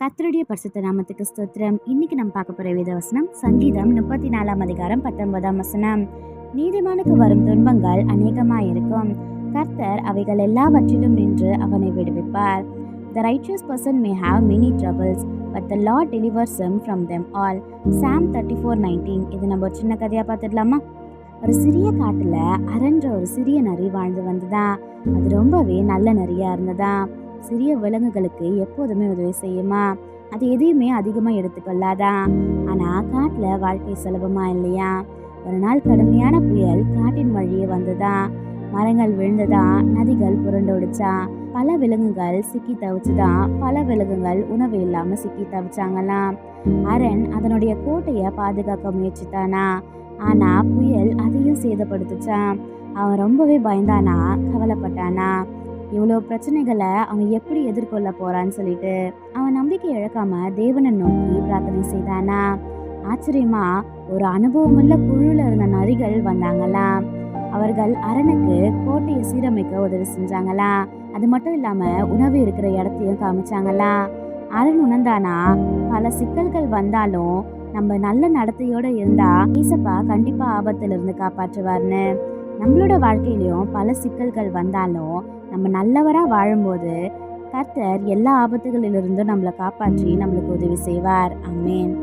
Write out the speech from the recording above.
கர்த்தருடைய பரிசுத்த நாமத்துக்கு ஸ்தோத்திரம். இன்னைக்கு நம்ம பார்க்க போற வேத வசனம் சங்கீதம் 34 அதிகாரம் 19 வசனம். நீதிமானுக்கு வரும் துன்பங்கள் அநேகமாயிருக்கும், கர்த்தர் அவைகள் எல்லாவற்றிலும் நின்று அவனை விடுவிப்பார். The righteous person may have many troubles, but the Lord delivers him from them all. Psalm 34:19. இது நம்ம ஒரு சின்ன கதையா பார்த்துடலாமா? ஒரு சிறிய காட்டுல அரண்ற ஒரு சிறிய நரி வாழ்ந்து வந்ததா. அது ரொம்பவே நல்ல நரியா இருந்ததா. சிறிய விலங்குகளுக்கு எப்போதுமே உதவி செய்யுமா. அது எதையுமே அதிகமா எடுத்துக்கொள்ளாதா. ஆனா காட்டுல வாழ்க்கை சுலபமா இல்லையா. ஒரு நாள் கடுமையான புயல் காட்டின் வழியே வந்ததா. மரங்கள் விழுந்ததா, நதிகள் புரண்டோடிச்சா, பல விலங்குகள் சிக்கி தவிச்சுதா. பல விலங்குகள் உணவு இல்லாம சிக்கி தவிச்சாங்களாம். அரண் அதனுடைய கோட்டைய பாதுகாக்க முயற்சித்தானா. ஆனா புயல் அதையும் சேதப்படுத்துச்சான். அவன் ரொம்பவே பயந்தானா, கவலைப்பட்டானா. இவ்வளோ பிரச்சனைகளை அவன் எப்படி எதிர்கொள்ள போறான்னு சொல்லிட்டு அவன் நம்பிக்கை இழக்காம தேவனை நோக்கி பிரார்த்தனை செய்தானா. ஆச்சரியமா ஒரு அனுபவமுள்ள குழுல இருந்த நரிகள் வந்தாங்களாம். அவர்கள் அரணுக்கு கோட்டையை சீரமைக்க உதவி செஞ்சாங்களாம். அது மட்டும் இல்லாம உணவு இருக்கிற இடத்தையும் காமிச்சாங்களா. அரண் உணர்ந்தானா, பல சிக்கல்கள் வந்தாலும் நம்ம நல்ல நடத்தையோட இருந்தா ஈசப்பா கண்டிப்பா ஆபத்துல இருந்து காப்பாற்றுவார்னு. நம்மளோட வாழ்க்கையிலயும் பல சிக்கல்கள் வந்தாலும் நம்ம நல்லவரா வாழும்போது கர்த்தர் எல்லா ஆபத்துகளிலிருந்தும் நம்மளை காப்பாற்றி நம்மளுக்கு உதவி செய்வார். ஆமென்.